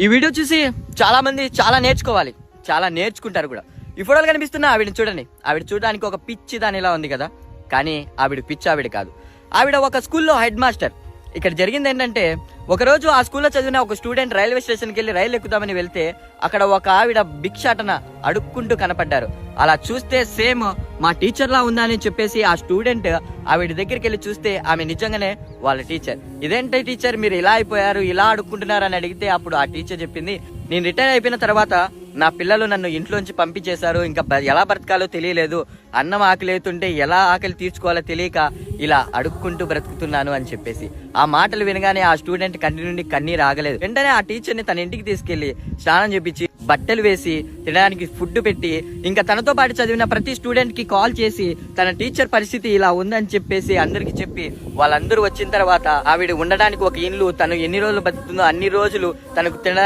ఈ వీడియో చూసి చాలా మంది చాలా నేర్చుకోవాలి, చాలా నేర్చుకుంటారు కూడా. ఈ ఫోటోలు కనిపిస్తున్నా ఆవిడని చూడండి. ఆవిడ చూడడానికి ఒక పిచ్చి దానిలా ఉంది కదా, కానీ ఆవిడ పిచ్చి ఆవిడ కాదు. ఆవిడ ఒక స్కూల్లో హెడ్ మాస్టర్. ఇక్కడ జరిగింది ఏంటంటే, ఒకరోజు ఆ స్కూల్లో చదివిన ఒక స్టూడెంట్ రైల్వే స్టేషన్కి వెళ్ళి రైలు ఎక్కుదామని వెళ్తే అక్కడ ఒక ఆవిడ భిక్షాటన అడుక్కుంటూ కనపడ్డారు. అలా చూస్తే సేమ్ మా టీచర్ లా ఉందని చెప్పేసి ఆ స్టూడెంట్ ఆవిడ దగ్గరికి వెళ్ళి చూస్తే ఆమె నిజంగానే వాళ్ళ టీచర్. ఇదేంటి టీచర్ మీరు ఇలా అయిపోయారు, ఇలా అడుక్కుంటున్నారు అని అడిగితే అప్పుడు ఆ టీచర్ చెప్పింది, నేను రిటైర్ అయిపోయిన తర్వాత నా పిల్లలు నన్ను ఇంట్లోంచి పంపించేశారు, ఇంకా ఎలా బ్రతకాలో తెలియలేదు, అన్నం ఆకలి అవుతుంటే ఎలా ఆకలి తీర్చుకోవాలో తెలియక ఇలా అడుక్కుంటూ బ్రతుకుతున్నాను అని చెప్పేసి. ఆ మాటలు వినగానే ఆ స్టూడెంట్ కంటి నుండి కన్నీరు ఆగలేదు. వెంటనే ఆ టీచర్ని తన ఇంటికి తీసుకెళ్లి స్నానం చేపించి బట్టలు వేసి తినడానికి ఫుడ్ పెట్టి ఇంకా తనతో పాటు చదివిన ప్రతి స్టూడెంట్ కి కాల్ చేసి తన టీచర్ పరిస్థితి ఇలా ఉందని చెప్పేసి అందరికి చెప్పి వాళ్ళందరూ వచ్చిన తర్వాత ఆవిడ ఉండడానికి ఒక ఇల్లు, తను ఎన్ని రోజులు బతుకుతుందో అన్ని రోజులు తనకు తినడానికి